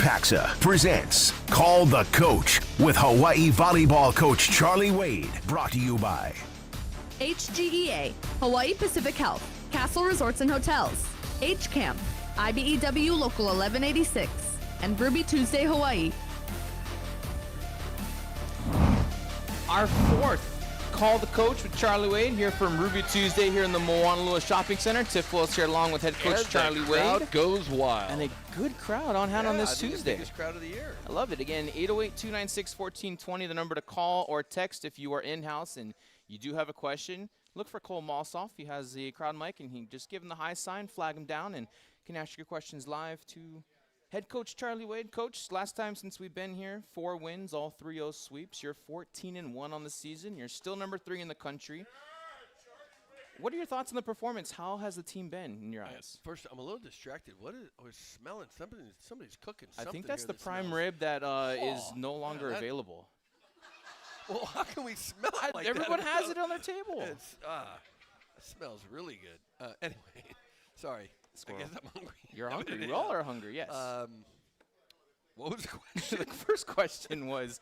Pacxa presents Call the Coach with Hawaii Volleyball coach Charlie Wade. Brought to you by HGEA, Hawaii Pacific Health, Castle Resorts and Hotels, HCAM, IBEW Local 1186, and Ruby Tuesday, Hawaii. Our fourth Call the Coach with Charlie Wade here from Ruby Tuesday here in the Moanalua Shopping Center. Tiff Willis here along with head coach Charlie Wade. Crowd goes wild. And a good crowd on hand on this Tuesday. The biggest crowd of the year. I love it. Again, 808-296-1420, the number to call or text if you are in-house and you do have a question. Look for Cole Malsoff. He has the crowd mic, and he just give him the high sign, flag him down, and can ask your questions live to head coach Charlie Wade. Coach, last time since we've been here, 4 wins, all 3-0 sweeps. You're 14-1 on the season. You're still number 3 in the country. What are your thoughts on the performance? How has the team been in your eyes? First, I'm a little distracted. What is? I was smelling something. Somebody's cooking something. I think that's here the that prime smells. rib that is no longer available. Well, how can we smell it like Everyone that? has it on their table. It smells really good. Anyway, sorry. Squirrel. I guess I'm hungry. You're hungry. We all are hungry, yes. What was the question? The first question was,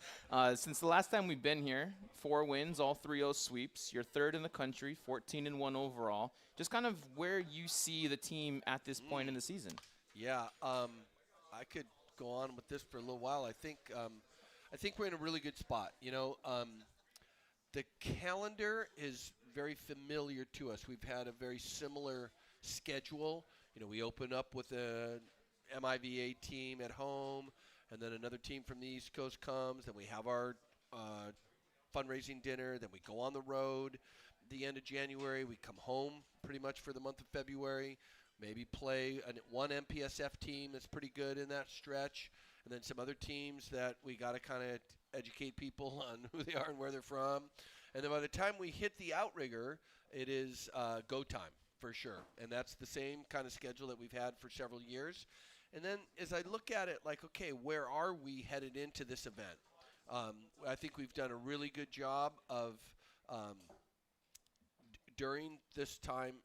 since the last time we've been here, 4 wins, all 3-0 sweeps. You're 3rd in the country, 14-1 overall. Just kind of where you see the team at this point in the season. Yeah, I could go on with this for a little while. I think we're in a really good spot. You know, the calendar is very familiar to us. We've had a very similar schedule. You know, we open up with a MIVA team at home, and then another team from the East Coast comes. Then we have our fundraising dinner. Then we go on the road. The end of January, we come home pretty much for the month of February. Maybe play one MPSF team that's pretty good in that stretch, and then some other teams that we got to kind of educate people on who they are and where they're from. And then by the time we hit the Outrigger, it is go time. For sure, and that's the same kind of schedule that we've had for several years. And then as I look at it, like, okay, where are we headed into this event? I think we've done a really good job of, during this time,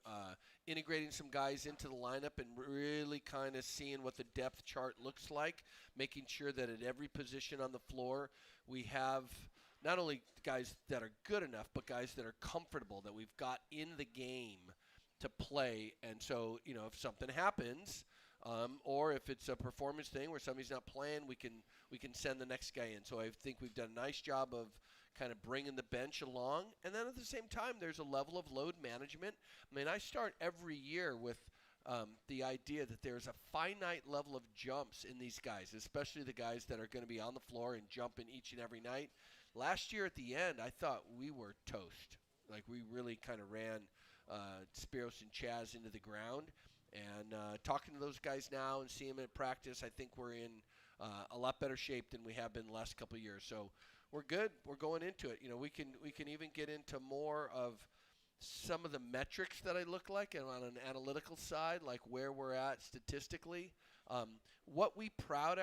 integrating some guys into the lineup and really kind of seeing what the depth chart looks like, making sure that at every position on the floor we have not only guys that are good enough, but guys that are comfortable, that we've got in the game to play. And so, you know, if something happens, or if it's a performance thing where somebody's not playing, we can send the next guy in. So I think we've done a nice job of kind of bringing the bench along. And then at the same time, there's a level of load management. I mean, I start every year with the idea that there's a finite level of jumps in these guys, especially the guys that are going to be on the floor and jumping each and every night. Last year at the end, I thought we were toast. Like, we really kind of ran Spiros and Chaz into the ground. And talking to those guys now and seeing them at practice, I think we're in a lot better shape than we have been the last couple of years. So we're good. We're going into it. You know, we can even get into more of some of the metrics that I look like, and on an analytical side, like where we're at statistically. What we pride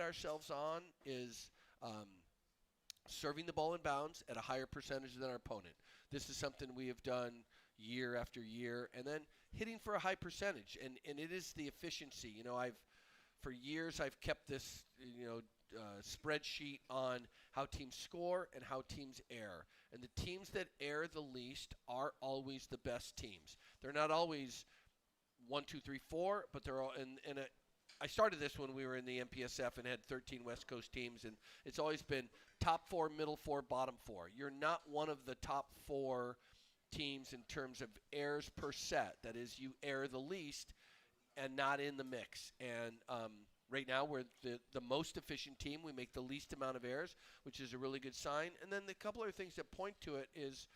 ourselves on is serving the ball in bounds at a higher percentage than our opponent. This is something we have done year after year, and then hitting for a high percentage, and it is the efficiency. You know, for years I've kept this, spreadsheet on how teams score and how teams err, and the teams that err the least are always the best teams. They're not always 1, 2, 3, 4, but they're all I started this when we were in the MPSF and had 13 West Coast teams, and it's always been top 4, middle 4, bottom 4. You're not one of the top 4 teams in terms of errors per set. That is, you err the least and not in the mix. And right now we're the most efficient team. We make the least amount of errors, which is a really good sign. And then the couple other things that point to it is,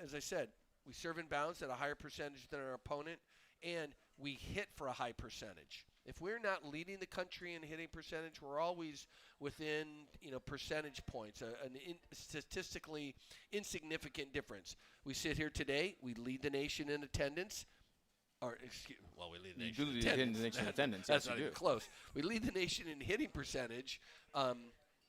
as I said, we serve in bounds at a higher percentage than our opponent, and we hit for a high percentage. If we're not leading the country in hitting percentage, we're always within, percentage points, a statistically insignificant difference. We sit here today, we lead the nation in attendance. We lead the nation in attendance. Attendance. That's yes, not you even do. close. We lead the nation in hitting percentage.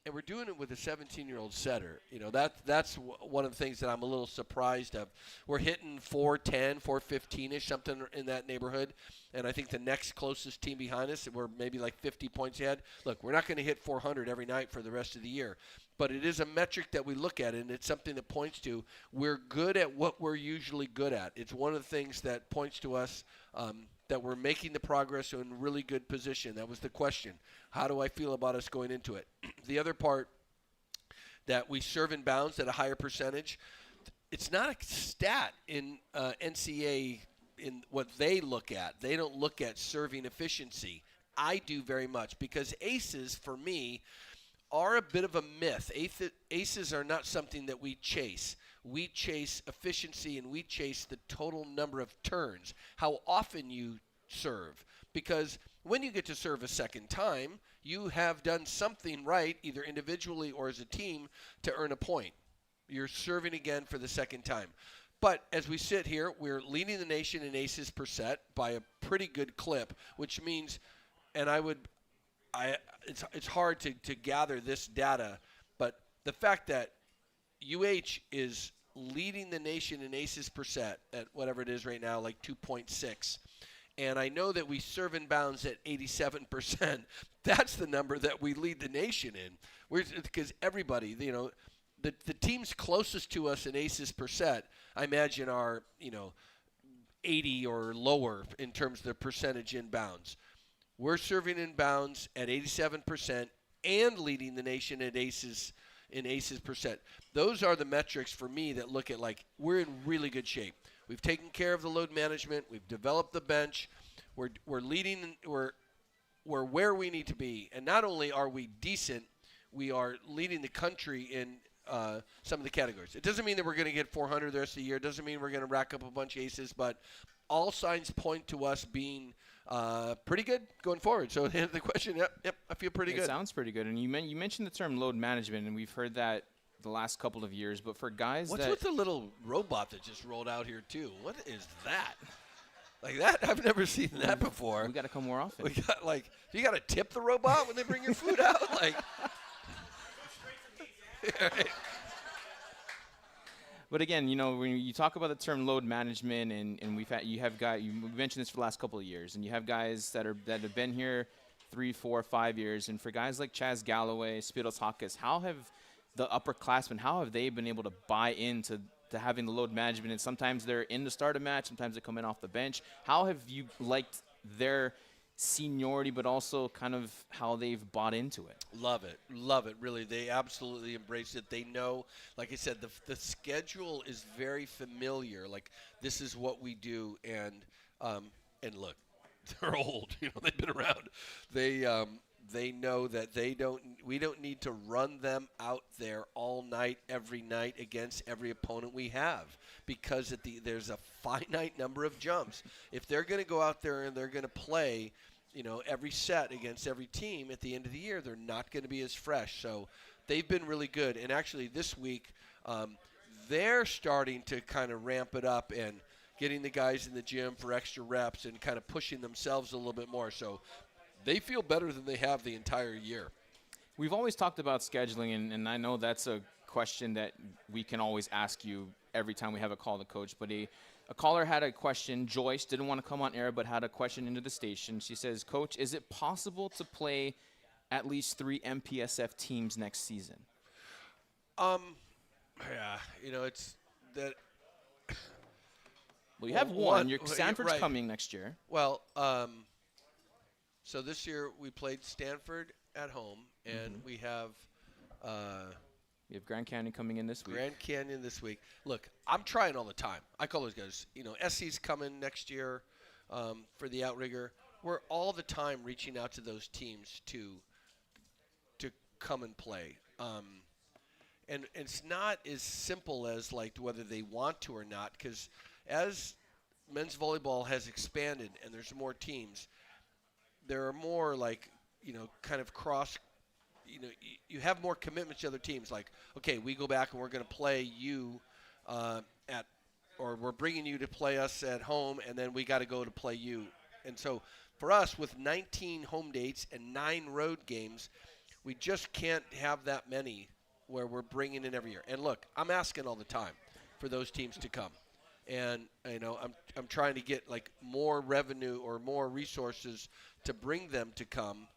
and we're doing it with a 17-year-old setter. You know, that's one of the things that I'm a little surprised of. We're hitting 410, 415-ish, something in that neighborhood. And I think the next closest team behind us, we're maybe like 50 points ahead. Look, we're not going to hit 400 every night for the rest of the year. But it is a metric that we look at, and it's something that points to we're good at what we're usually good at. It's one of the things that points to us that we're making the progress in really good position. That was the question. How do I feel about us going into it? The other part, that we serve in bounds at a higher percentage, it's not a stat in NCAA in what they look at. They don't look at serving efficiency. I do very much, because aces, for me, are a bit of a myth. Aces are not something that we chase. We chase efficiency, and we chase the total number of turns, how often you serve. Because when you get to serve a second time, you have done something right, either individually or as a team, to earn a point. You're serving again for the second time. But as we sit here, we're leading the nation in aces per set by a pretty good clip, which means, and it's hard to gather this data, but the fact that UH is leading the nation in aces per set at whatever it is right now, like 2.6, and I know that we serve in bounds at 87%. That's the number that we lead the nation in, because everybody, you know, the teams closest to us in aces per set, I imagine, are 80 or lower in terms of the percentage in bounds. We're serving in bounds at 87% and leading the nation at aces per set. Those are the metrics for me that look at, like, we're in really good shape. We've taken care of the load management. We've developed the bench. We're leading. We're where we need to be. And not only are we decent, we are leading the country in some of the categories. It doesn't mean that we're going to get 400 the rest of the year. It doesn't mean we're going to rack up a bunch of aces. But all signs point to us being pretty good going forward. So to answer the question, yep, I feel pretty good. It sounds pretty good. And you mentioned the term load management, and we've heard that the last couple of years. But for guys What's with the little robot that just rolled out here too? What is that? Like that? I've never seen that before. We got to come more often. We got, like, you got to tip the robot when they bring your food out? Like. But again, you know, when you talk about the term load management, and you mentioned this for the last couple of years, and you have guys that have been here 3, 4, 5 years, and for guys like Chaz Galloway, Spiros Hakas, how have the upperclassmen, how have they been able to buy into having the load management? And sometimes they're in the start of match, sometimes they come in off the bench. How have you liked their seniority, but also kind of how they've bought into it? Love it, really. They absolutely embrace it. They know, like I said, the schedule is very familiar. Like, this is what we do, and look, they're old. You know, they've been around. They know that we don't need to run them out there all night, every night against every opponent we have, because there's a finite number of jumps. If they're going to go out there and they're going to play, you know, every set against every team at the end of the year, they're not going to be as fresh. So they've been really good. And actually this week, they're starting to kind of ramp it up and getting the guys in the gym for extra reps and kind of pushing themselves a little bit more. So they feel better than they have the entire year. We've always talked about scheduling, and I know that's a question that we can always ask you every time we have a call to coach. But a caller had a question. Joyce didn't want to come on air, but had a question into the station. She says, Coach, is it possible to play at least 3 MPSF teams next season? Yeah, you know, it's that. Well, you have one. Stanford's right. coming next year. Well, so this year we played Stanford at home, and we have Grand Canyon coming in this week. Grand Canyon this week. Look, I'm trying all the time. I call those guys, you know, SC's coming next year for the Outrigger. We're all the time reaching out to those teams to come and play. And it's not as simple as, like, whether they want to or not, because as men's volleyball has expanded and there's more teams, there are more, like, you know, kind of cross, you know, you have more commitment to other teams. Like, okay, we go back and we're going to play you or we're bringing you to play us at home, and then we got to go to play you. And so for us, with 19 home dates and 9 road games, we just can't have that many where we're bringing in every year. And look, I'm asking all the time for those teams to come. And, I'm trying to get, like, more revenue or more resources to bring them to come.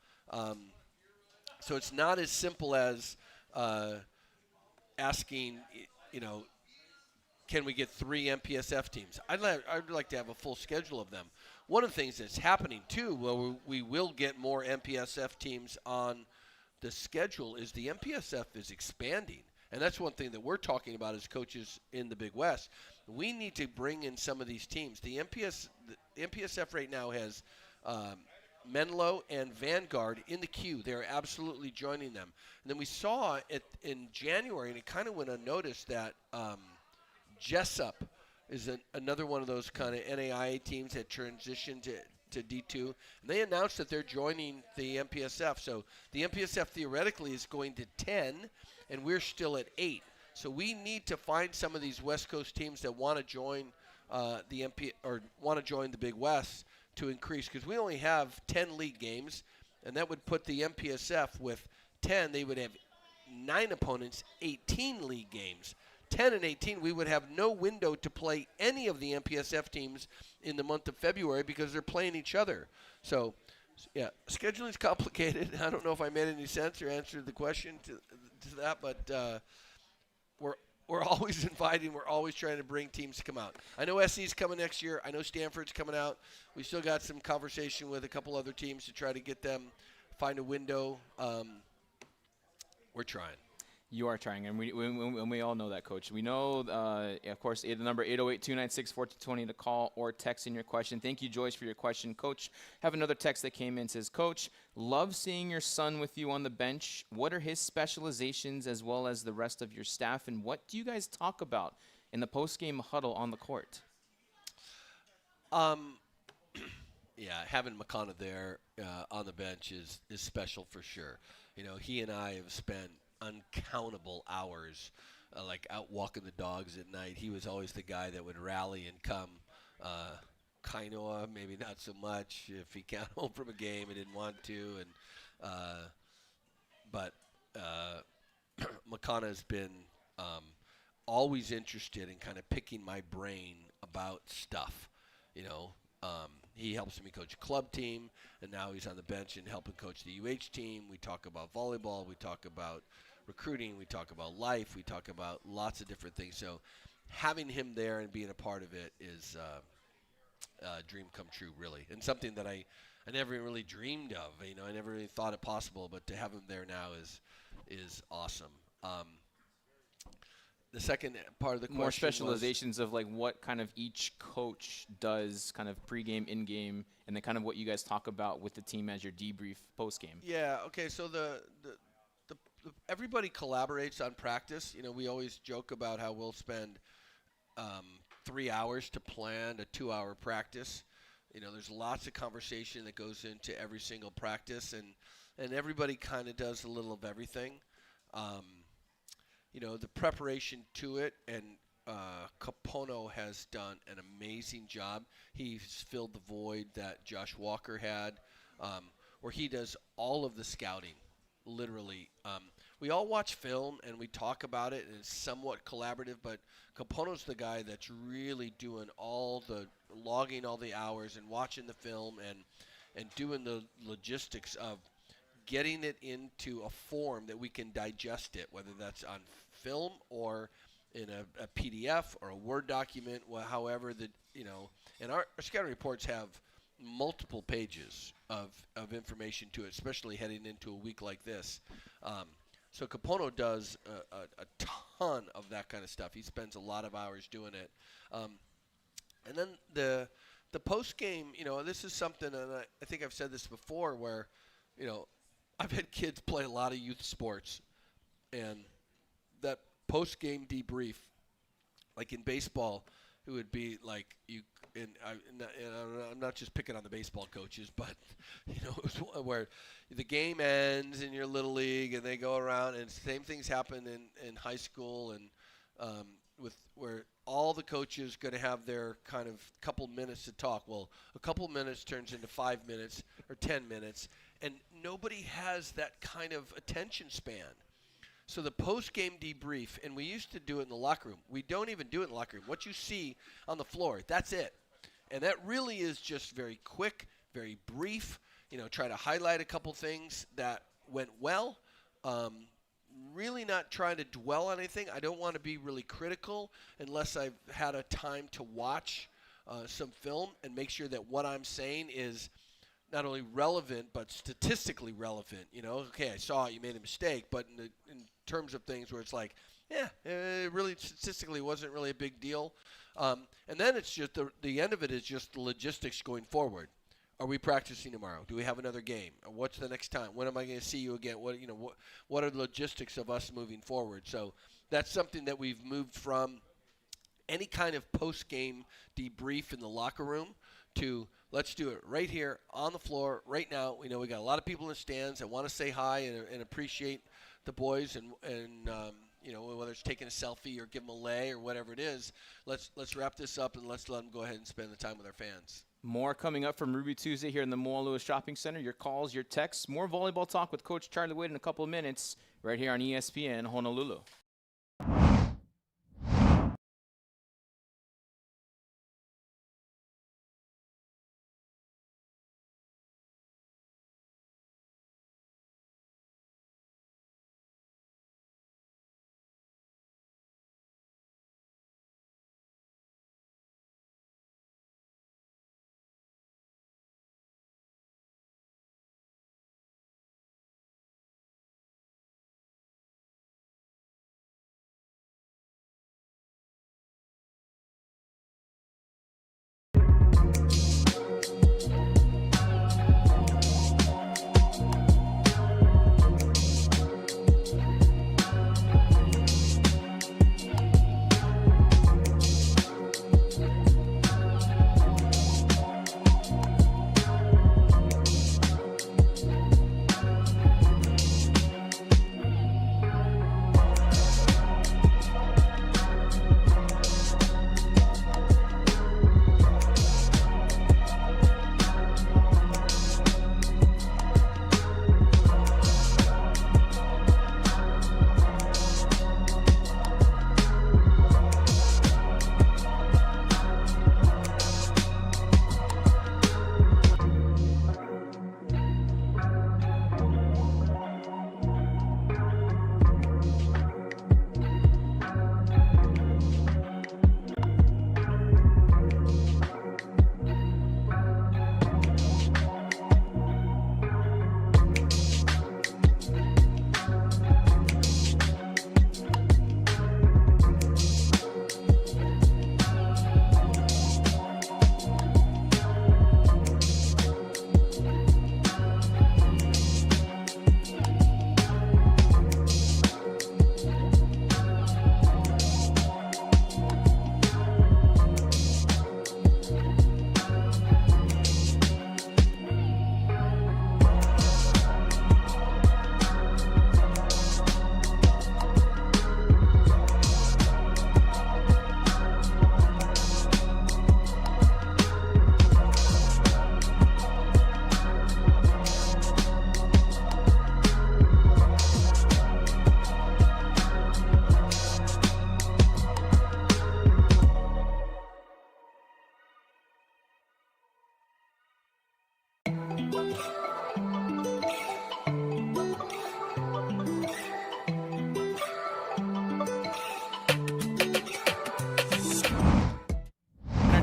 So it's not as simple as asking, can we get 3 MPSF teams? I'd like to have a full schedule of them. One of the things that's happening, too, where we will get more MPSF teams on the schedule is the MPSF is expanding. And that's one thing that we're talking about as coaches in the Big West. We need to bring in some of these teams. The MPSF right now has Menlo and Vanguard in the queue. They're absolutely joining them. And then we saw it in January, and it kind of went unnoticed that Jessup is another one of those kind of NAIA teams that transitioned to D2. And they announced that they're joining the MPSF. So the MPSF theoretically is going to 10, and we're still at 8. So we need to find some of these West Coast teams that want to join want to join the Big West to increase, because we only have 10 league games, and that would put the MPSF with 10. They would have 9 opponents, 18 league games. 10 and 18, we would have no window to play any of the MPSF teams in the month of February because they're playing each other. So, yeah, scheduling's complicated. I don't know if I made any sense or answered the question to that, but we're always inviting. We're always trying to bring teams to come out. I know SC's coming next year. I know Stanford's coming out. We still got some conversation with a couple other teams to try to get them, find a window. We're trying. You are trying, and we all know that, Coach. We know, of course, the number 808-296-1420 to call or text in your question. Thank you, Joyce, for your question. Coach, have another text that came in. Says, Coach, love seeing your son with you on the bench. What are his specializations as well as the rest of your staff, and what do you guys talk about in the post-game huddle on the court? Yeah, having McConnell there on the bench is special for sure. He and I have spent uncountable hours like out walking the dogs at night. He was always the guy that would rally and come. Kainoa, maybe not so much if he got home from a game and didn't want to. But Makana's been always interested in kind of picking my brain about stuff. He helps me coach a club team, and now he's on the bench and helping coach the UH team. We talk about volleyball. We talk about recruiting. We talk about life. We talk about lots of different things. So having him there and being a part of it is a dream come true, really, and something that I never really dreamed of. I never really thought it possible, but to have him there now is awesome. The second part of the question more specializations of like what kind of each coach does, kind of pregame, in-game, and then kind of what you guys talk about with the team as your debrief post-game. Yeah. Okay. So the everybody collaborates on practice. We always joke about how we'll spend 3 hours to plan a 2-hour practice. There's lots of conversation that goes into every single practice, and everybody kind of does a little of everything. The preparation to it, and Capono has done an amazing job. He's filled the void that Josh Walker had, where he does all of the scouting, literally. We all watch film, and we talk about it, and it's somewhat collaborative, but Capono's the guy that's really doing logging all the hours and watching the film and doing the logistics of getting it into a form that we can digest it, whether that's on film or in a PDF or a Word document, however and our scouting reports have multiple pages of information to it, especially heading into a week like this. So Capono does a ton of that kind of stuff. He spends a lot of hours doing it. And then the post-game, this is something, and I think I've said this before, where, I've had kids play a lot of youth sports, and that post-game debrief, like in baseball, it would be like I'm not just picking on the baseball coaches, but it was where the game ends in your little league, and they go around, and same things happen in high school, and where all the coaches going to have their kind of couple minutes to talk. Well, a couple minutes turns into 5 minutes or 10 minutes, and nobody has that kind of attention span. So the post-game debrief, and we used to do it in the locker room. We don't even do it in the locker room. What you see on the floor, that's it. And that really is just very quick, very brief. Try to highlight a couple things that went well. Really not trying to dwell on anything. I don't want to be really critical unless I've had a time to watch some film and make sure that what I'm saying is not only relevant but statistically relevant. Okay, I saw it, you made a mistake, but in terms of things where it's like, it really statistically wasn't really a big deal. And then it's just the end of it is just the logistics going forward. Are we practicing tomorrow? Do we have another game? What's the next time? When am I going to see you again? What are the logistics of us moving forward? So that's something that we've moved from any kind of post-game debrief in the locker room to let's do it right here on the floor right now. We know we got a lot of people in the stands that want to say hi and appreciate the boys and whether it's taking a selfie or give them a lei or whatever it is. Let's wrap this up and let's let them go ahead and spend the time with their fans. More coming up from Ruby Tuesday here in the Moanalua Shopping Center. Your calls, your texts, more volleyball talk with Coach Charlie Wade in a couple of minutes right here on ESPN Honolulu.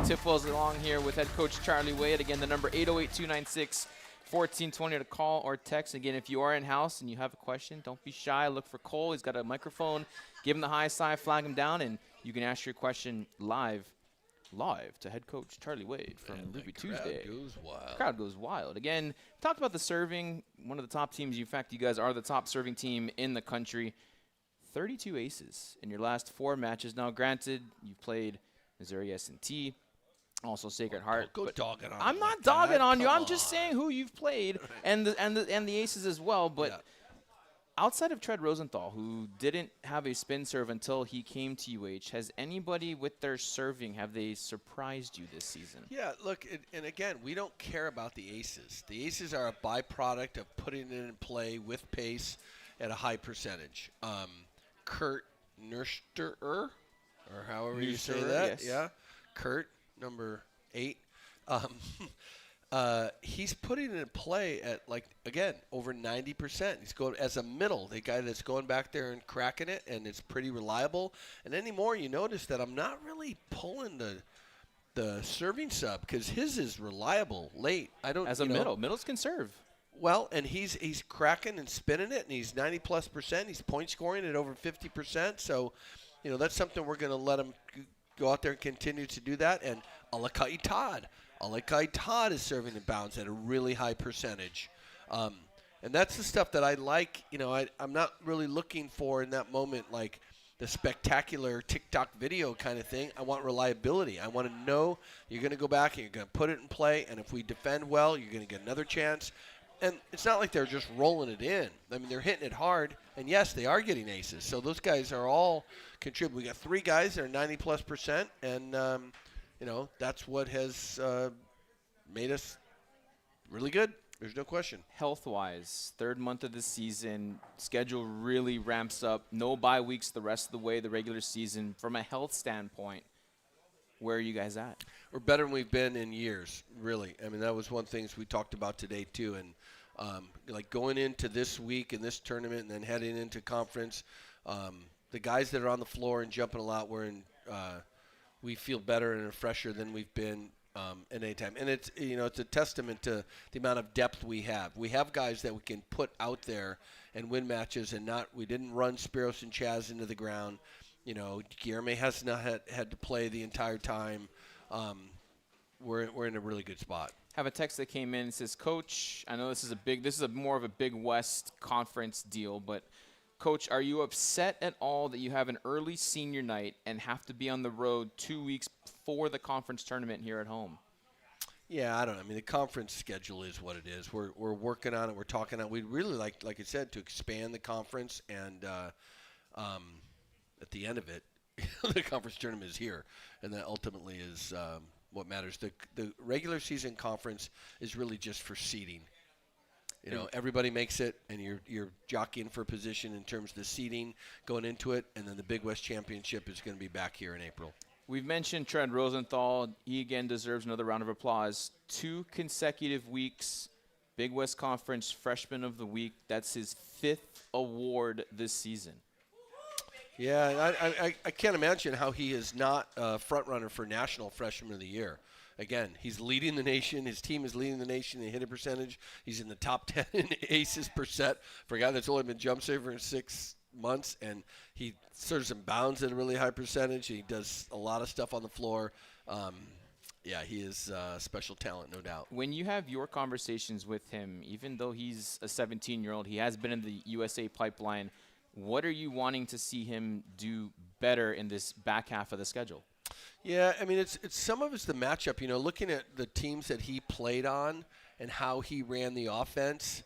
Tiff was along here with head coach Charlie Wade. Again, the number 808-296-1420 to call or text. Again, if you are in-house and you have a question, don't be shy. Look for Cole. He's got a microphone. Give him the high side, flag him down, and you can ask your question live to head coach Charlie Wade from Ruby Tuesday. Crowd goes wild. Again, talked about the serving. One of the top teams. In fact, you guys are the top serving team in the country. 32 aces in your last 4 matches. Now, granted, you played Missouri S&T, also Sacred Heart. Go dogging on I'm me not like dogging that. on you. Come I'm just saying who you've played and the aces as well. But outside of Tread Rosenthal, who didn't have a spin serve until he came to UH, has anybody with their serving, have they surprised you this season? Yeah, look, and again, we don't care about the aces. The aces are a byproduct of putting it in play with pace at a high percentage. Kurt Nursterer, or however you say that. Yes. Yeah, Kurt, number 8. He's putting it in play at, like, again, over 90%. He's going as a middle, the guy that's going back there and cracking it, and it's pretty reliable. And anymore, you notice that I'm not really pulling the serving sub because his is reliable late. I don't As a middle. Middles can serve. Well, and he's cracking and spinning it, and he's 90+%. He's point scoring at over 50%. So, that's something we're going to let him go out there and continue to do that. And Alakai Todd is serving in bounds at a really high percentage. And that's the stuff that I like. I'm not really looking for in that moment, like the spectacular TikTok video kind of thing. I want reliability. I want to know you're going to go back and you're going to put it in play. And if we defend well, you're going to get another chance. And it's not like they're just rolling it in. I mean, they're hitting it hard. And, yes, they are getting aces. So those guys are all contributing. We got 3 guys that are 90+%. And, that's what has made us really good. There's no question. Health-wise, 3rd month of the season, schedule really ramps up. No bye weeks the rest of the way, the regular season. From a health standpoint, where are you guys at? We're better than we've been in years, really. I mean, that was one thing we talked about today, too. And, like, going into this week and this tournament and then heading into conference, the guys that are on the floor and jumping a lot, we feel better and fresher than we've been at any time. And it's a testament to the amount of depth we have. We have guys that we can put out there and win matches, and we didn't run Spiros and Chaz into the ground. Guillermo has not had to play the entire time. We're in a really good spot. Have a text that came in and says, Coach, I know this is more of a Big West Conference deal, but Coach, are you upset at all that you have an early senior night and have to be on the road 2 weeks before the conference tournament here at home? Yeah, I don't know. I mean, the conference schedule is what it is. We're working on it. We're talking on it. We'd really like I said, to expand the conference, and at the end of it, the conference tournament is here, and that ultimately is what matters. The regular season conference is really just for seeding. Everybody makes it, and you're jockeying for position in terms of the seeding going into it, and then the Big West Championship is going to be back here in April. We've mentioned Trent Rosenthal. He, again, deserves another round of applause. 2 consecutive weeks, Big West Conference Freshman of the Week. That's his 5th award this season. Yeah, I can't imagine how he is not a front-runner for National Freshman of the Year. Again, he's leading the nation. His team is leading the nation in hitting percentage. He's in the top 10 in aces per set for a guy that's only been jump saver in 6 months, and he serves and bounds at a really high percentage. He does a lot of stuff on the floor. He is a special talent, no doubt. When you have your conversations with him, even though he's a 17-year-old, he has been in the USA pipeline. What are you wanting to see him do better in this back half of the schedule? Yeah, I mean, it's some of it's the matchup. Looking at the teams that he played on and how he ran the offense,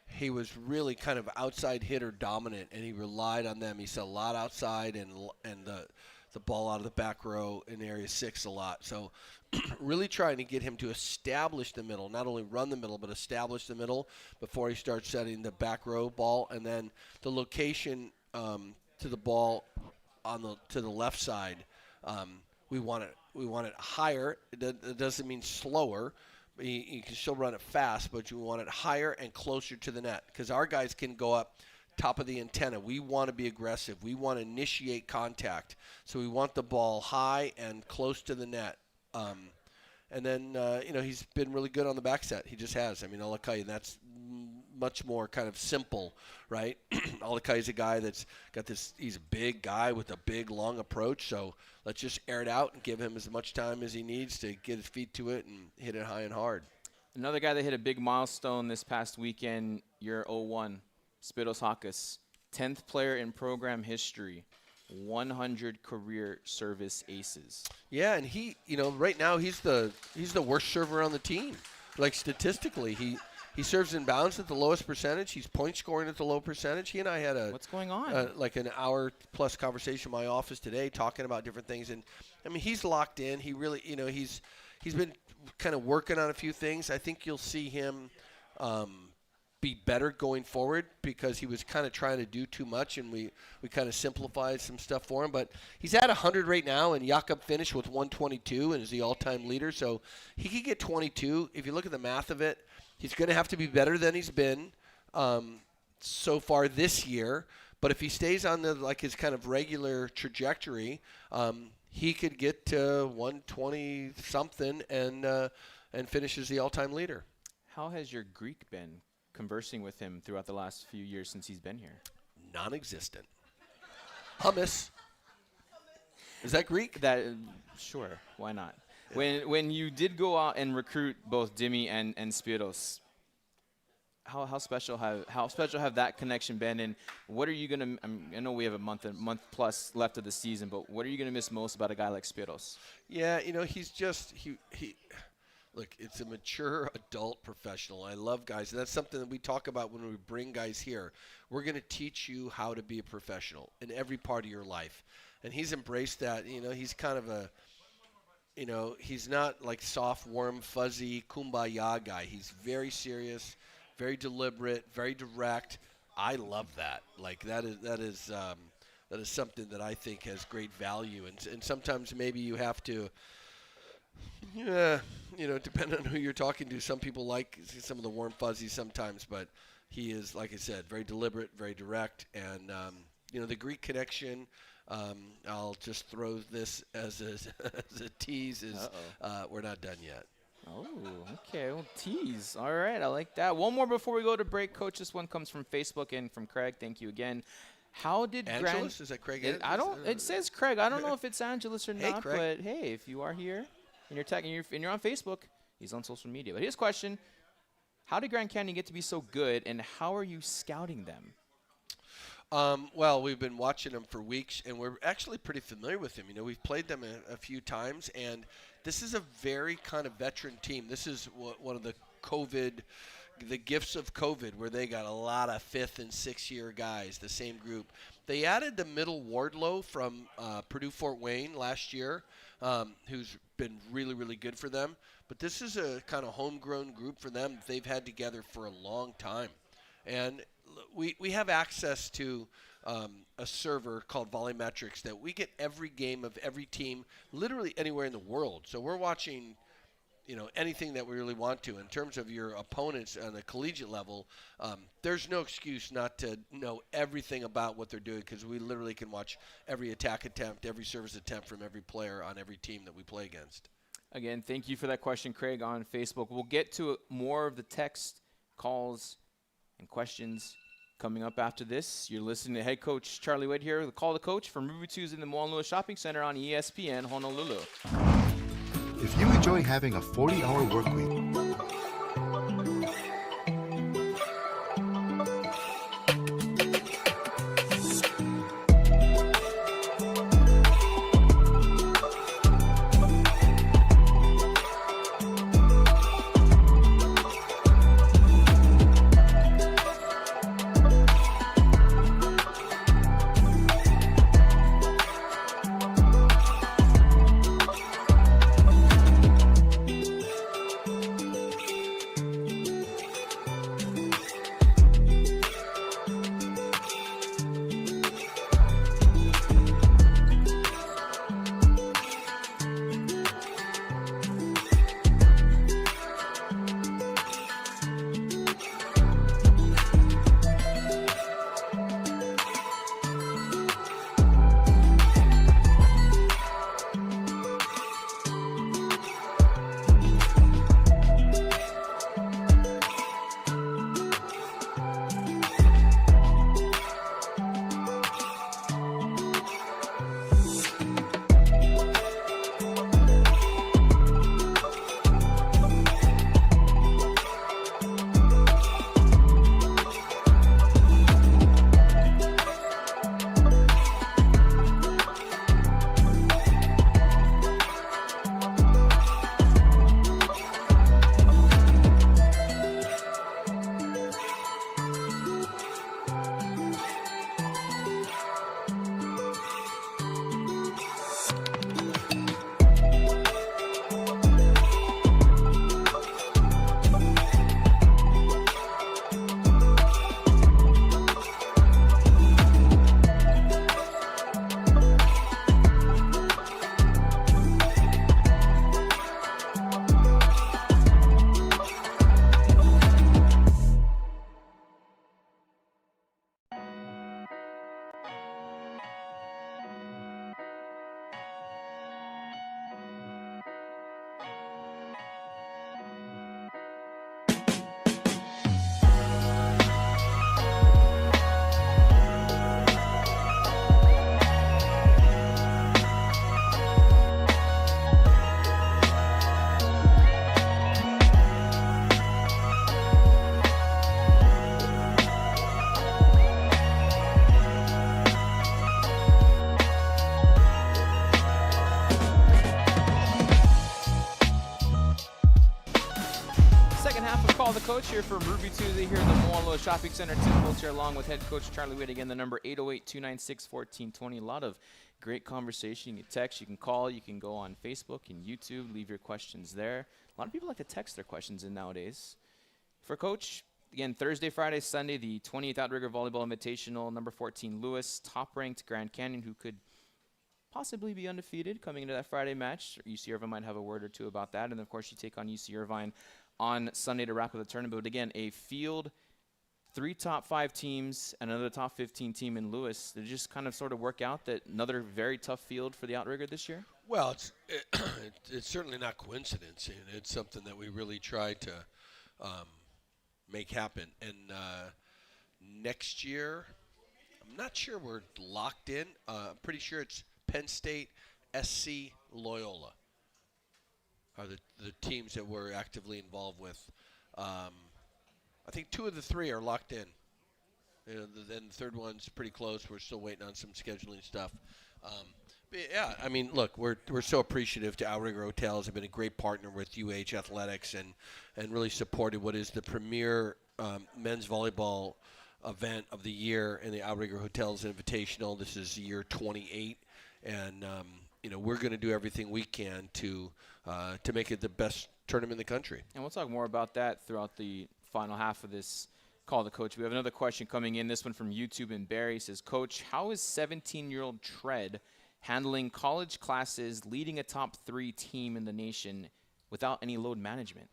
he was really kind of outside hitter dominant, and he relied on them. He said a lot outside and the ball out of the back row in area 6 a lot. So really trying to get him to establish the middle, not only run the middle, but establish the middle before he starts setting the back row ball, and then the location to the ball to the left side. We want it higher. It doesn't mean slower. You can still run it fast, but you want it higher and closer to the net because our guys can go up top of the antenna. We want to be aggressive. We want to initiate contact. So we want the ball high and close to the net. And then, he's been really good on the back set. He just has. I mean, Alakai, that's much more kind of simple, right? Alakai is a guy that's got this – he's a big guy with a big, long approach. So let's just air it out and give him as much time as he needs to get his feet to it and hit it high and hard. Another guy that hit a big milestone this past weekend, year 01, Spiros Hakas, 10th player in program history. 100 career service aces. Yeah, and he, right now he's the worst server on the team. Like statistically, He serves in bounds at the lowest percentage. He's point scoring at the low percentage. He and I had What's going on? like an hour-plus conversation in my office today talking about different things. And, I mean, he's locked in. He really, he's been kind of working on a few things. I think you'll see him be better going forward because he was kind of trying to do too much, and we kind of simplified some stuff for him. But he's at 100 right now, and Jakob finished with 122 and is the all-time leader. So he could get 22. If you look at the math of it, he's going to have to be better than he's been so far this year. But if he stays on his kind of regular trajectory, he could get to 120-something and finishes the all-time leader. How has your Greek been conversing with him throughout the last few years since he's been here? Non-existent. Hummus. Is that Greek? Sure, why not? Yeah. When you did go out and recruit both Dimi and Spiros, how special have that connection been, and what are you gonna? I know we have a month plus left of the season, but what are you gonna miss most about a guy like Spiros? Yeah, he's just he. Look, it's a mature adult professional. I love guys. And that's something that we talk about when we bring guys here. We're going to teach you how to be a professional in every part of your life. And he's embraced that. He's kind of a, he's not like soft, warm, fuzzy, kumbaya guy. He's very serious, very deliberate, very direct. I love that. Like that is something that I think has great value. And sometimes maybe you have to, depending on who you're talking to, some people like some of the warm fuzzies sometimes, but he is, like I said, very deliberate, very direct, and the Greek connection. I'll just throw this as a tease. We're not done yet. Oh, okay. Well, tease. All right, I like that. One more before we go to break, Coach. This one comes from Facebook and from Craig. Thank you again. How did Angeles? Is that Craig? It says Craig. I don't know if it's Angeles or not, Craig. but hey, if you are here. And you're on Facebook, he's on social media. But his question, how did Grand Canyon get to be so good, and how are you scouting them? Well, we've been watching them for weeks, and we're actually pretty familiar with them. We've played them a few times, and this is a very kind of veteran team. This is one of the gifts of COVID, where they got a lot of 5th and 6th year guys, the same group. They added the middle Wardlow from Purdue Fort Wayne last year, who's been really, really good for them. But this is a kind of homegrown group for them they've had together for a long time. And we have access to a server called Volleymetrics that we get every game of every team literally anywhere in the world. So we're watching anything that we really want to. In terms of your opponents on the collegiate level, there's no excuse not to know everything about what they're doing, because we literally can watch every attack attempt, every service attempt from every player on every team that we play against. Again, thank you for that question, Craig, on Facebook. We'll get to more of the text, calls, and questions coming up after this. You're listening to Head Coach Charlie Wade here, the Call the Coach from Ruby 2's in the Moanalua Shopping Center on ESPN Honolulu. If you enjoy having a 40-hour work week, here for Ruby Tuesday here at the Moanalua Shopping Center. Tiff here along with head coach Charlie Wade. Again, the number 808-296-1420. A lot of great conversation. You can text, you can call, you can go on Facebook and YouTube, leave your questions there. A lot of people like to text their questions in nowadays. For Coach, again, Thursday, Friday, Sunday, the 28th Outrigger Volleyball Invitational, number 14, Lewis, top-ranked Grand Canyon, who could possibly be undefeated coming into that Friday match. UC Irvine might have a word or two about that. And, of course, you take on UC Irvine on Sunday to wrap up the tournament. But, again, a field, 3 top 5 teams, and another top 15 team in Lewis. Did it just kind of sort of work out that another very tough field for the Outrigger this year? Well, it's certainly not coincidence. And it's something that we really tried to make happen. And next year, I'm not sure we're locked in. I'm pretty sure it's Penn State, SC, Loyola are the teams that we're actively involved with. I think 2 of the 3 are locked in. Then the third one's pretty close. We're still waiting on some scheduling stuff. But yeah, I mean, look, we're so appreciative to Outrigger Hotels. They've been a great partner with UH Athletics and really supported what is the premier men's volleyball event of the year in the Outrigger Hotels Invitational. This is year 28, and we're going to do everything we can to make it the best tournament in the country. And we'll talk more about that throughout the final half of this Call the Coach. We have another question coming in. This one from YouTube, and Barry says, Coach, how is 17-year-old Tread handling college classes, leading a top 3 team in the nation without any load management?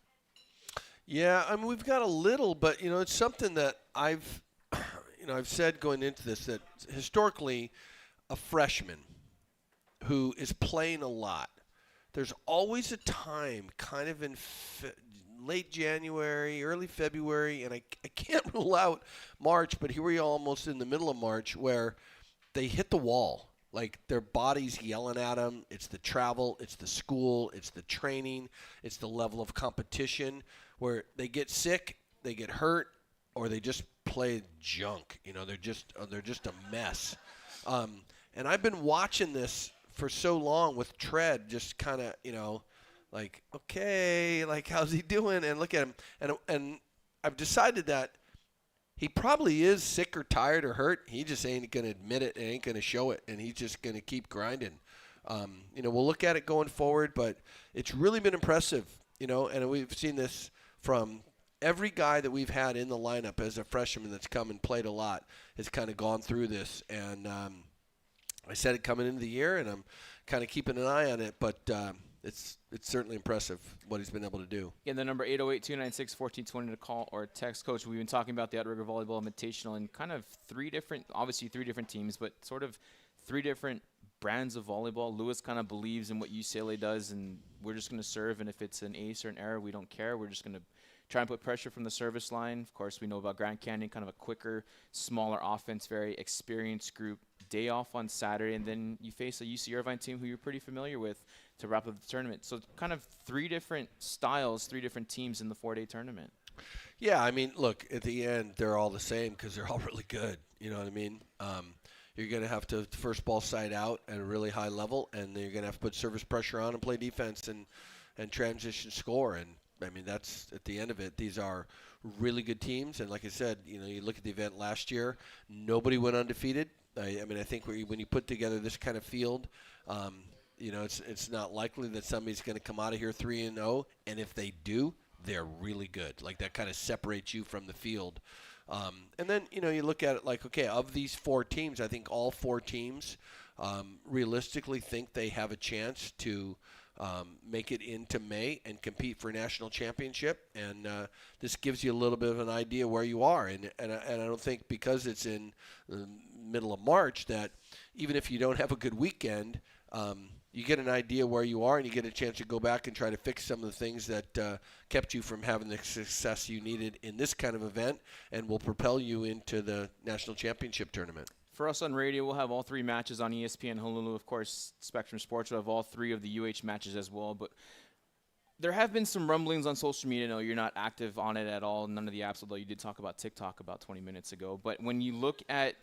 Yeah, I mean, we've got a little, but, it's something that I've said going into this, that historically a freshman who is playing a lot, there's always a time kind of in late January, early February, and I can't rule out March, but here we are almost in the middle of March, where they hit the wall. Like, their body's yelling at them. It's the travel, it's the school, it's the training, it's the level of competition, where they get sick, they get hurt, or they just play junk. They're just a mess. And I've been watching this for so long with Tread, just kind of, like, okay, like, how's he doing? And look at him. And I've decided that he probably is sick or tired or hurt. He just ain't going to admit it and ain't going to show it, and he's just going to keep grinding. We'll look at it going forward, but it's really been impressive, and we've seen this from every guy that we've had in the lineup as a freshman that's come and played a lot has kind of gone through this. And I said it coming into the year, and I'm kind of keeping an eye on it, but it's certainly impressive what he's been able to do. Again, the number 808-296-1420 to call or text. Coach, we've been talking about the Outrigger Volleyball Invitational and kind of 3 different teams, but sort of 3 different brands of volleyball. Lewis kind of believes in what UCLA does, and we're just going to serve, and if it's an ace or an error, we don't care. We're just going to try and put pressure from the service line. Of course, we know about Grand Canyon, kind of a quicker, smaller offense, very experienced group. Day off on Saturday, and then you face a UC Irvine team who you're pretty familiar with to wrap up the tournament. So kind of 3 different styles, 3 different teams in the 4-day tournament. Yeah, I mean, look, at the end, they're all the same because they're all really good. You know what I mean? You're going to have to first ball side out at a really high level, and then you're going to have to put service pressure on and play defense and transition score. And, I mean, that's at the end of it. These are really good teams. And like I said, you look at the event last year, nobody went undefeated. I mean, I think when you put together this kind of field, it's not likely that somebody's going to come out of here 3-0, and if they do, they're really good. Like, that kind of separates you from the field. And then, you look at it like, okay, of these 4 teams, I think all 4 teams realistically think they have a chance to make it into May and compete for a national championship. And this gives you a little bit of an idea where you are. And I don't think because it's in the middle of March that even if you don't have a good weekend, you get an idea where you are, and you get a chance to go back and try to fix some of the things that kept you from having the success you needed in this kind of event and will propel you into the national championship tournament. For us on radio, we'll have all 3 matches on ESPN Honolulu. Of course, Spectrum Sports will have all 3 of the UH matches as well. But there have been some rumblings on social media. No, you're not active on it at all. None of the apps, although you did talk about TikTok about 20 minutes ago. But when you look at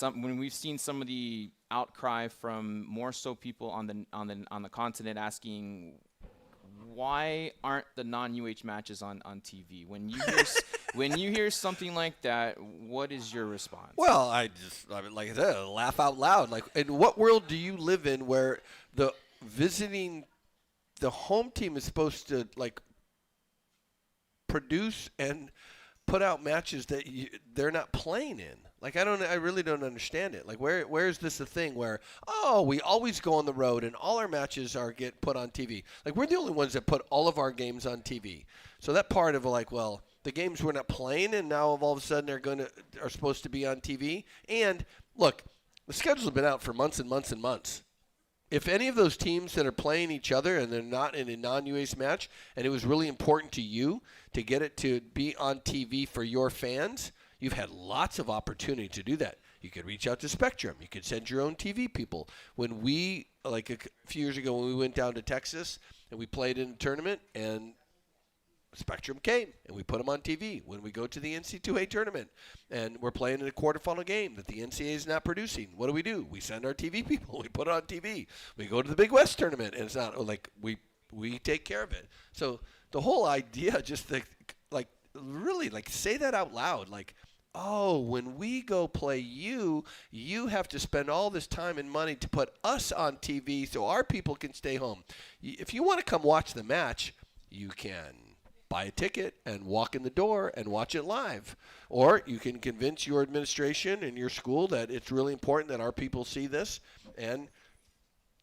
when we've seen some of the outcry from more so people on the continent asking why aren't the non-UH matches on TV? When you hear when you hear something like that, what is your response? Well, I mean, like I said, laugh out loud. Like, in what world do you live in where the home team is supposed to like produce and put out matches that they're not playing in? Like, I really don't understand it. Like, where is this a thing where, we always go on the road and all our matches get put on TV? Like, we're the only ones that put all of our games on TV. So that part of like, well, the games we're not playing and now all of a sudden are supposed to be on TV. And look, the schedule's been out for months and months and months. If any of those teams that are playing each other and they're not in a non-UAS match, and it was really important to you to get it to be on TV for your fans, you've had lots of opportunity to do that. You could reach out to Spectrum. You could send your own TV people. When we, like a few years ago when we went down to Texas and we played in a tournament and Spectrum came and we put them on TV. When we go to the NC2A tournament and we're playing in a quarterfinal game that the NCAA is not producing, what do? We send our TV people. We put it on TV. We go to the Big West tournament and it's not like we take care of it. So the whole idea, just really say that out loud. Like, when we go play you have to spend all this time and money to put us on TV so our people can stay home. If you want to come watch the match, you can buy a ticket and walk in the door and watch it live. Or you can convince your administration and your school that it's really important that our people see this and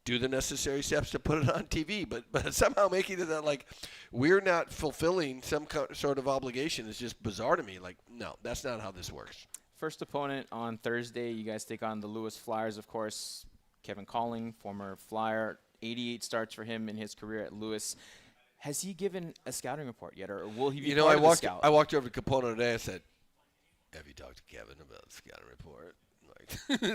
do the necessary steps to put it on TV. But somehow making it that like we're not fulfilling some sort of obligation is just bizarre to me. Like, no, that's not how this works. First opponent on Thursday, you guys take on the Lewis Flyers, of course. Kevin Calling, former Flyer, 88 starts for him in his career at Lewis. Has he given a scouting report yet, or will he be part of the scout? I walked over to Capono today. I said, "Have you talked to Kevin about the scouting report?"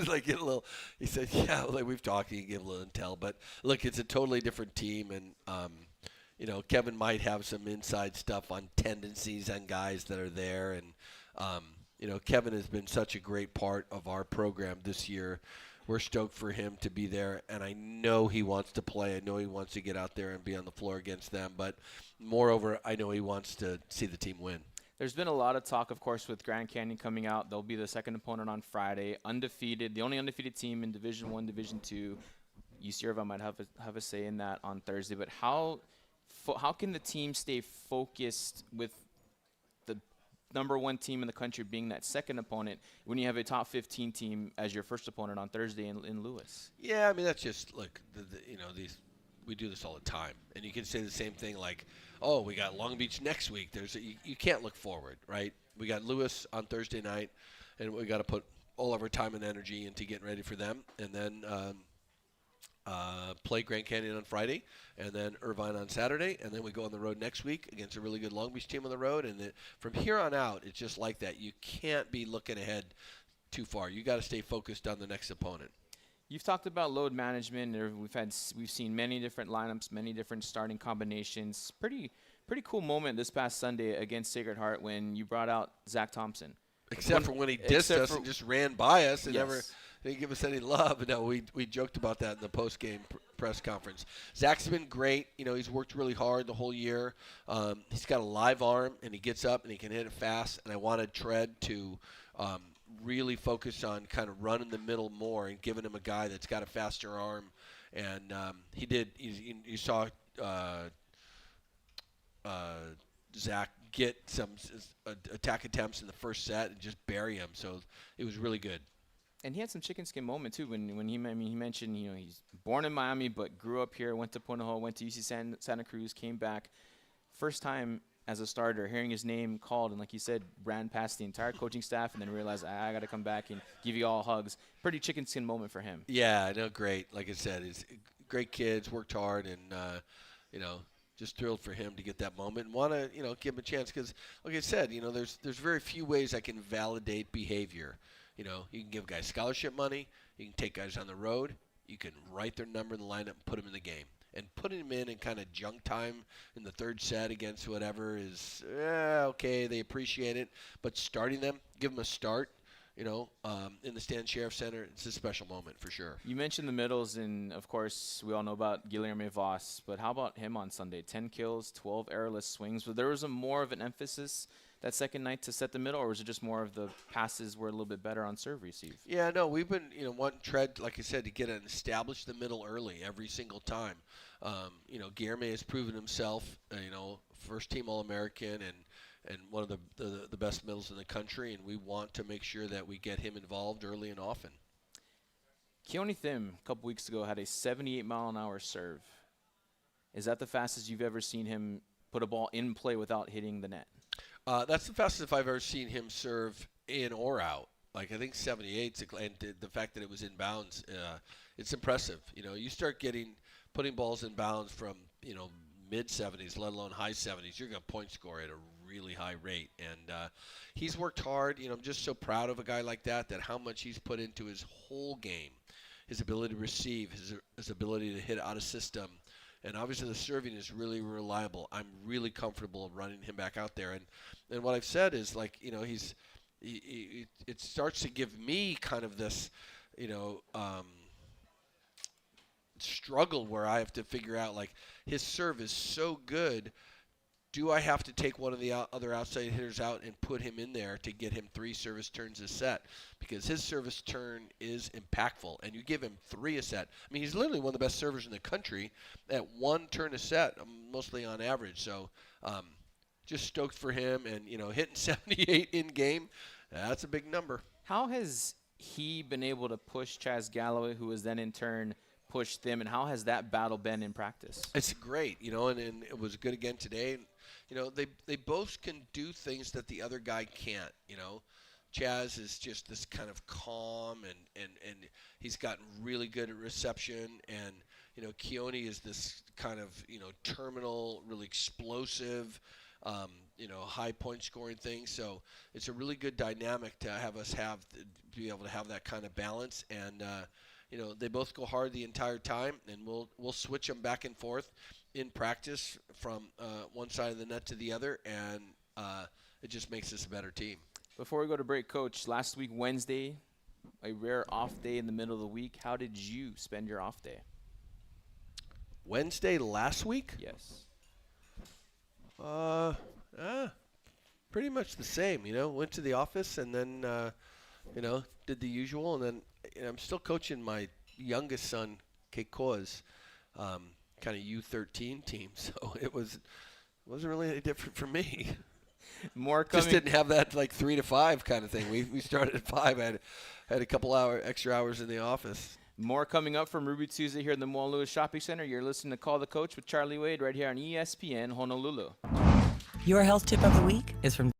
Like, get a little. He said, "Yeah, like we've talked. He gave a little intel, but look, it's a totally different team, and Kevin might have some inside stuff on tendencies on guys that are there, and Kevin has been such a great part of our program this year. We're stoked for him to be there, and I know he wants to play. I know he wants to get out there and be on the floor against them, but moreover, I know he wants to see the team win." There's been a lot of talk, of course, with Grand Canyon coming out. They'll be the second opponent on Friday, undefeated, the only undefeated team in Division I, Division II. UC Irvine might have a say in that on Thursday, but how can the team stay focused with the number one team in the country being that second opponent when you have a top 15 team as your first opponent on Thursday in Lewis? Yeah, I mean, that's just, look, we do this all the time. And you can say the same thing like, we got Long Beach next week. You can't look forward, right? We got Lewis on Thursday night, and we got to put all of our time and energy into getting ready for them. And then play Grand Canyon on Friday, and then Irvine on Saturday, and then we go on the road next week against a really good Long Beach team on the road. And from here on out, it's just like that. You can't be looking ahead too far. You got to stay focused on the next opponent. You've talked about load management. We've seen many different lineups, many different starting combinations. Pretty cool moment this past Sunday against Sacred Heart when you brought out Zach Thompson. Except for when he dissed us and just ran by us and never didn't give us any love. No, we joked about that in the post-game press conference. Zach's been great. He's worked really hard the whole year. He's got a live arm, and he gets up and he can hit it fast. And I wanted Tread to really focus on kind of running the middle more and giving him a guy that's got a faster arm. And he did. You saw Zach get some attack attempts in the first set and just bury him. So it was really good. And he had some chicken skin moment too when he mentioned he's born in Miami but grew up here, went to Punahou, went to UC Santa Cruz, came back, first time as a starter, hearing his name called, and like you said, ran past the entire coaching staff and then realized I got to come back and give you all hugs. Pretty chicken skin moment for him. Yeah, I know, great. Like I said, he's great kids, worked hard, and just thrilled for him to get that moment and want to give him a chance because, like I said, there's very few ways I can validate behavior. You can give guys scholarship money. You can take guys on the road. You can write their number in the lineup and put them in the game. And putting them in kind of junk time in the third set against whatever is, okay, they appreciate it. But starting them, give them a start, in the Stan Sheriff Center. It's a special moment for sure. You mentioned the middles, and of course, we all know about Guilherme Voss, but how about him on Sunday? 10 kills, 12 errorless swings. Was there more of an emphasis that second night to set the middle, or was it just more of the passes were a little bit better on serve receive? Yeah, no, we've been, wanting Tread, like I said, to get and establish the middle early every single time. Guilherme has proven himself, first team All-American and one of the best middles in the country, and we want to make sure that we get him involved early and often. Keone Thim, a couple weeks ago, had a 78-mile-an-hour serve. Is that the fastest you've ever seen him put a ball in play without hitting the net? That's the fastest I've ever seen him serve in or out. Like, I think 78, and the fact that it was in bounds, it's impressive. You start putting balls in bounds from, mid-70s, let alone high 70s, you're going to point score at a really high rate. And he's worked hard. I'm just so proud of a guy like that how much he's put into his whole game, his ability to receive, his ability to hit out of system. And obviously the serving is really reliable. I'm really comfortable running him back out there. And what I've said is, it starts to give me kind of this, struggle where I have to figure out, his serve is so good. Do I have to take one of the other outside hitters out and put him in there to get him 3 service turns a set? Because his service turn is impactful, and you give him 3 a set. I mean, he's literally one of the best servers in the country at 1 turn a set, mostly on average. So just stoked for him, and, hitting 78 in game, that's a big number. How has he been able to push Chaz Galloway, who has then in turn pushed them, and how has that battle been in practice? It's great, and it was good again today. They both can do things that the other guy can't. Chaz is just this kind of calm, and he's gotten really good at reception, and Keone is this kind of terminal, really explosive, high point scoring thing. So it's a really good dynamic to be able to have that kind of balance. And they both go hard the entire time, and we'll switch them back and forth in practice from one side of the net to the other, and it just makes us a better team. Before we go to break, Coach, last week, Wednesday, a rare off day in the middle of the week. How did you spend your off day? Wednesday last week? Yes. Pretty much the same, went to the office and then, did the usual. And then I'm still coaching my youngest son, Keikoa's, kind of U13 team. So wasn't really any different for me. More coming. Just didn't have that 3 to 5 kind of thing. We started at 5. I had a couple extra hours in the office. More coming up from Ruby Tuesday here in the Moanalua Shopping Center. You're listening to Call the Coach with Charlie Wade right here on ESPN Honolulu. Your health tip of the week is from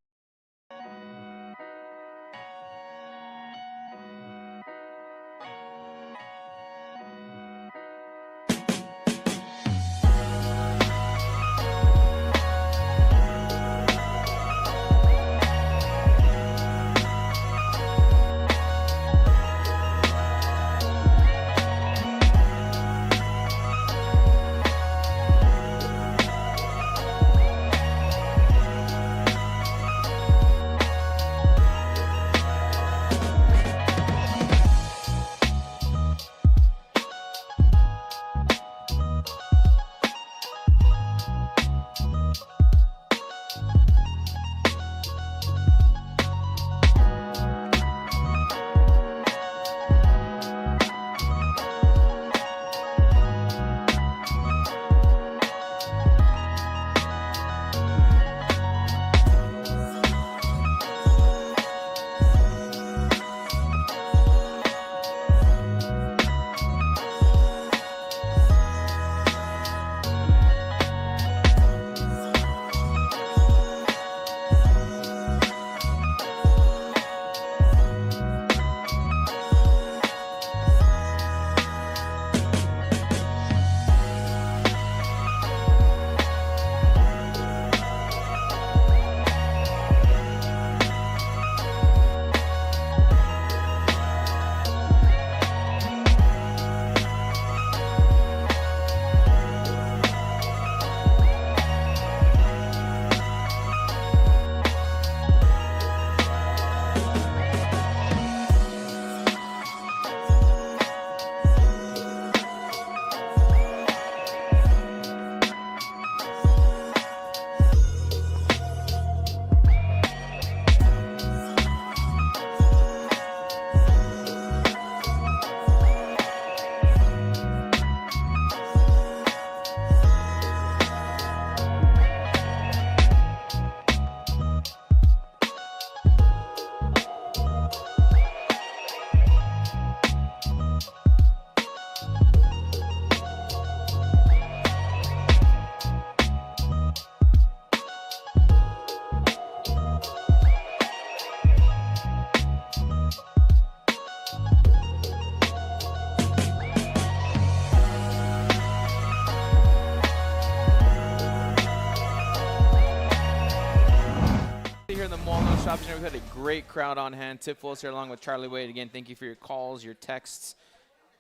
We've had a great crowd on hand. Tiff Willis here along with Charlie Wade. Again, thank you for your calls, your texts,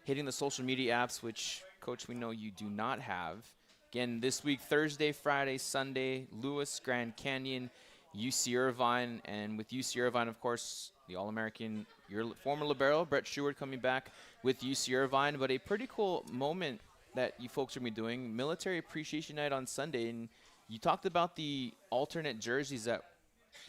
hitting the social media apps, which, Coach, we know you do not have. Again, this week, Thursday, Friday, Sunday, Lewis, Grand Canyon, UC Irvine. And with UC Irvine, of course, the All-American, your former libero, Brett Stewart, coming back with UC Irvine. But a pretty cool moment that you folks are going to be doing, Military Appreciation Night on Sunday. And you talked about the alternate jerseys that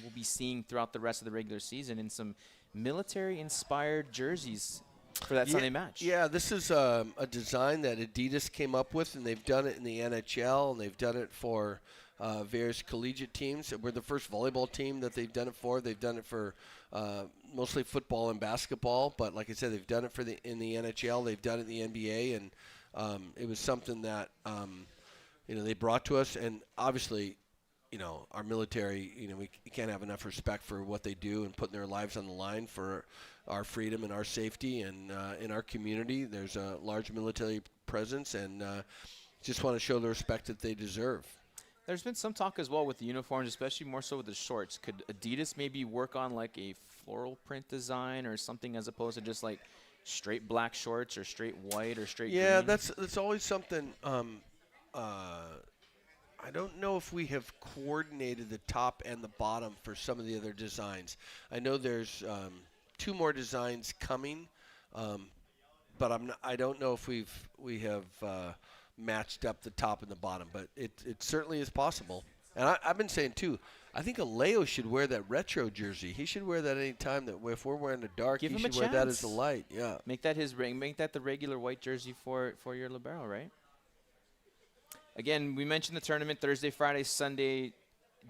we'll be seeing throughout the rest of the regular season and some military-inspired jerseys for that Sunday match. Yeah, this is a design that Adidas came up with, and they've done it in the NHL, and they've done it for various collegiate teams. We're the first volleyball team that they've done it for. They've done it for mostly football and basketball, but like I said, they've done it for in the NHL. They've done it in the NBA, and it was something that they brought to us, and obviously, our military, we can't have enough respect for what they do and putting their lives on the line for our freedom and our safety. And in our community, there's a large military presence, and just want to show the respect that they deserve. There's been some talk as well with the uniforms, especially more so with the shorts. Could Adidas maybe work on like a floral print design or something as opposed to just like straight black shorts or straight white or straight green? Yeah, that's always something. I don't know if we have coordinated the top and the bottom for some of the other designs. I know there's 2 more designs coming, but I don't know if we have matched up the top and the bottom. But it certainly is possible. And I've been saying too, I think Aleo should wear that retro jersey. He should wear that any time that if we're wearing the dark, he should wear that as the light. Yeah. Make that his ring. Make that the regular white jersey for your libero, right? Again, we mentioned the tournament Thursday, Friday, Sunday.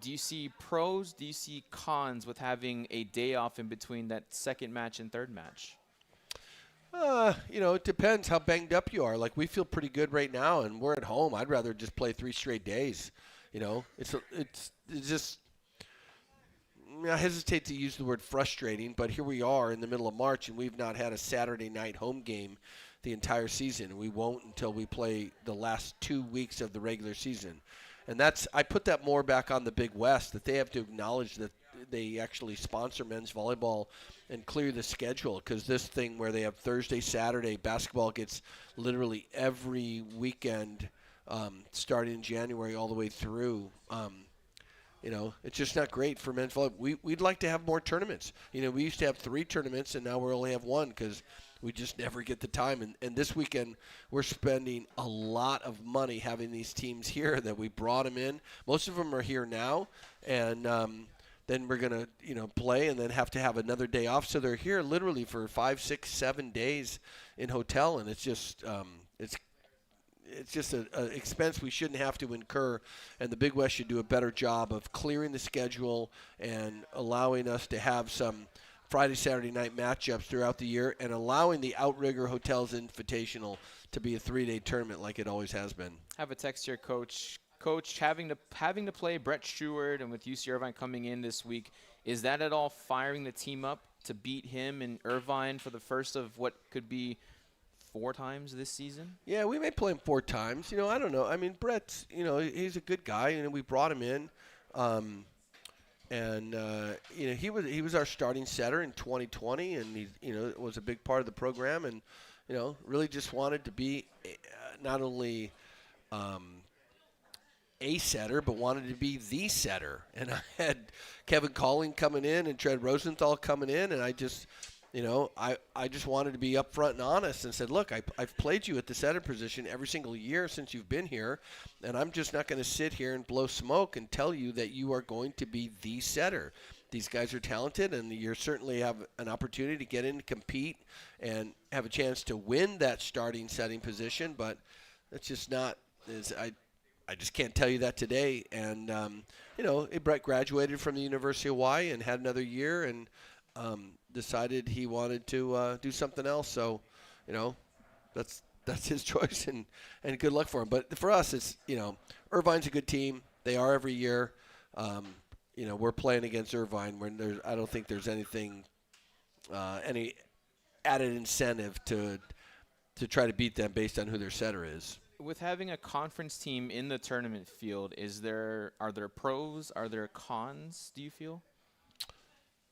Do you see pros? Do you see cons with having a day off in between that second match and third match? It depends how banged up you are. Like, we feel pretty good right now, and we're at home. I'd rather just play 3 straight days. It's just. I hesitate to use the word frustrating, but here we are in the middle of March, and we've not had a Saturday night home game the entire season. We won't until we play the last 2 weeks of the regular season. And I put that more back on the Big West, that they have to acknowledge that they actually sponsor men's volleyball and clear the schedule, because this thing where they have Thursday, Saturday, basketball gets literally every weekend starting in January all the way through. It's just not great for men's volleyball. We'd like to have more tournaments. We used to have 3 tournaments, and now we only have 1 because we just never get the time. And this weekend, we're spending a lot of money having these teams here that we brought them in. Most of them are here now, and then we're going to play and then have to have another day off. So they're here literally for 5, 6, 7 days in hotel, and it's just it's just an expense we shouldn't have to incur, and the Big West should do a better job of clearing the schedule and allowing us to have some Friday, Saturday night matchups throughout the year, and allowing the Outrigger Hotels Invitational to be a 3-day tournament like it always has been. Have a text here, Coach. Coach, having to play Brett Stewart and with UC Irvine coming in this week, is that at all firing the team up to beat him in Irvine for the first of what could be 4 times this season? Yeah, we may play him 4 times. I don't know. I mean, Brett's, he's a good guy, and we brought him in. He was our starting setter in 2020, and he was a big part of the program, and really just wanted to be not only a setter, but wanted to be the setter. And I had Kevin Colling coming in and Tread Rosenthal coming in, and I just wanted to be upfront and honest and said, look, I've played you at the setter position every single year since you've been here, and I'm just not going to sit here and blow smoke and tell you that you are going to be the setter. These guys are talented, and you certainly have an opportunity to get in and compete and have a chance to win that starting setting position, but it's just not – I just can't tell you that today. And, Brett graduated from the University of Hawaii and had another year and decided he wanted to do something else. So, that's his choice, and good luck for him. But for us, it's, Irvine's a good team. They are every year. We're playing against Irvine when I don't think there's anything, any added incentive to try to beat them based on who their setter is. With having a conference team in the tournament field, are there pros? Are there cons, do you feel?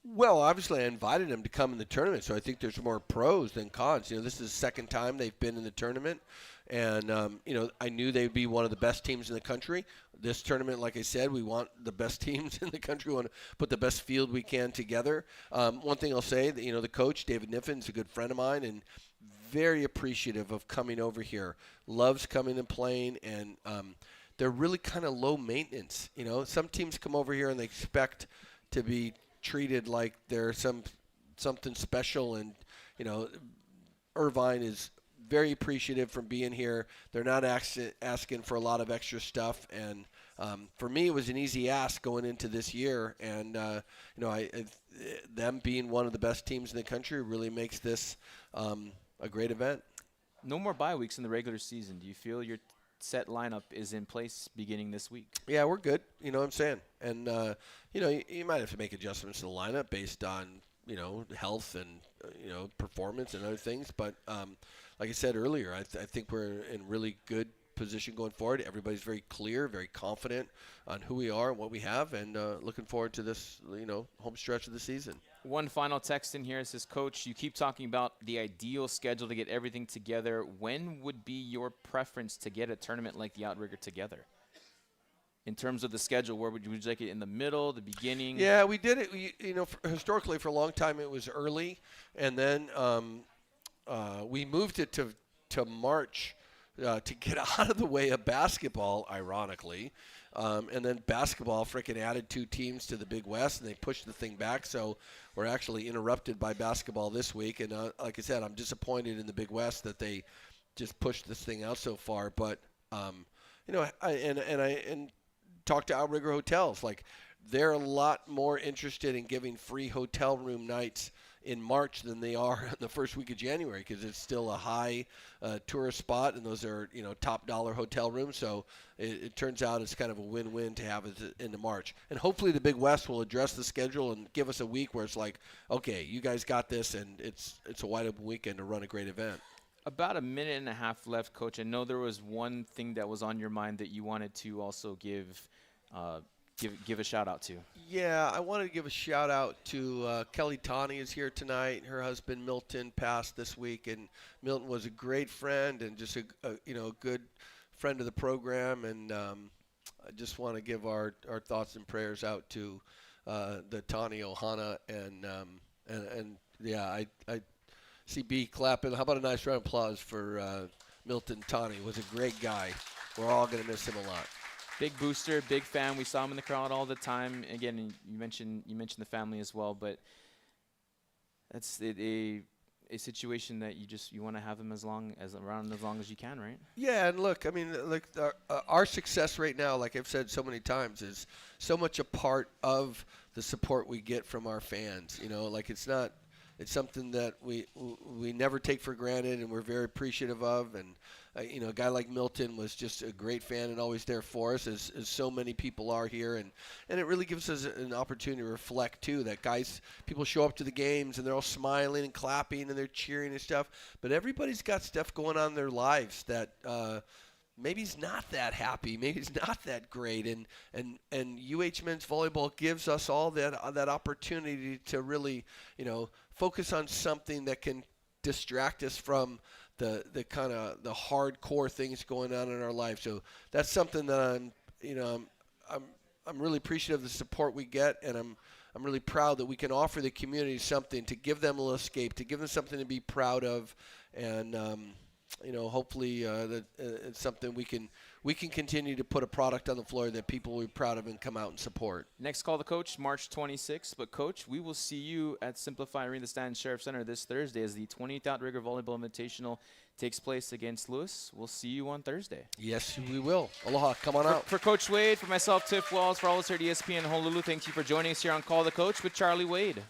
Well, obviously, I invited them to come in the tournament, so I think there's more pros than cons. This is the second time they've been in the tournament, and I knew they'd be one of the best teams in the country. This tournament, like I said, we want the best teams in the country. We want to put the best field we can together. One thing I'll say, that, the coach, David Niffin, is a good friend of mine, and very appreciative of coming over here. Loves coming and playing, and they're really kind of low maintenance. Some teams come over here and they expect to be treated like they're something special, and Irvine is very appreciative from being here. They're not asking for a lot of extra stuff, and for me it was an easy ask going into this year, and them being one of the best teams in the country really makes this a great event. No more bye weeks in the regular season. Do you feel your set lineup is in place beginning this week? Yeah, we're good. You know what I'm saying? And, you might have to make adjustments to the lineup based on, health and, performance and other things. But like I said earlier, I think we're in really good position going forward. Everybody's very clear, very confident on who we are and what we have, and looking forward to this, home stretch of the season. One final text in here says, Coach, you keep talking about the ideal schedule to get everything together. When would be your preference to get a tournament like the Outrigger together? In terms of the schedule, where would you like it, in the middle, the beginning? Yeah, we did it. Historically, for a long time, it was early, and then we moved it to March to get out of the way of basketball, ironically. And then basketball freaking added 2 teams to the Big West, and they pushed the thing back. So we're actually interrupted by basketball this week. And like I said, I'm disappointed in the Big West that they just pushed this thing out so far. But I talked to Outrigger Hotels. Like, they're a lot more interested in giving free hotel room nights in March than they are in the first week of January, because it's still a high tourist spot, and those are top dollar hotel rooms. So it turns out it's kind of a win-win to have it into March. And hopefully the Big West will address the schedule and give us a week where it's like, okay, you guys got this, and it's a wide open weekend to run a great event. About a minute and a half left, Coach. I know there was one thing that was on your mind that you wanted to also give a shout out to. Yeah, I wanted to give a shout out to Kelly Taney is here tonight. Her husband Milton passed this week, and Milton was a great friend and just a good friend of the program. And I just want to give our thoughts and prayers out to the Taney Ohana, and yeah, I see B clapping. How about a nice round of applause for Milton Taney? Was a great guy. We're all going to miss him a lot. Big booster, big fan. We saw him in the crowd all the time. Again, you mentioned the family as well, but that's a situation that you want to have him around as long as you can, right? Yeah, and look, I mean, our success right now, like I've said so many times, is so much a part of the support we get from our fans. It's something that we never take for granted, and we're very appreciative of. And a guy like Milton was just a great fan and always there for us, as so many people are here. And it really gives us an opportunity to reflect too. That people show up to the games and they're all smiling and clapping and they're cheering and stuff. But everybody's got stuff going on in their lives that maybe he's not that happy, maybe he's not that great, and UH men's volleyball gives us all that opportunity to really, focus on something that can distract us from the kind of the hardcore things going on in our life. So that's something that I'm really appreciative of the support we get, and I'm really proud that we can offer the community something to give them a little escape, to give them something to be proud of, and hopefully that it's something we can continue to put a product on the floor that people will be proud of and come out and support. Next call to Coach, March 26th. But, Coach, we will see you at Simplify Arena Stand Sheriff Center this Thursday as the 20th Outrigger Volleyball Invitational takes place against Lewis. We'll see you on Thursday. Yes, we will. Aloha. Come on out. For Coach Wade, for myself, Tiff Walls, for all of us here at ESPN Honolulu, thank you for joining us here on Call the Coach with Charlie Wade.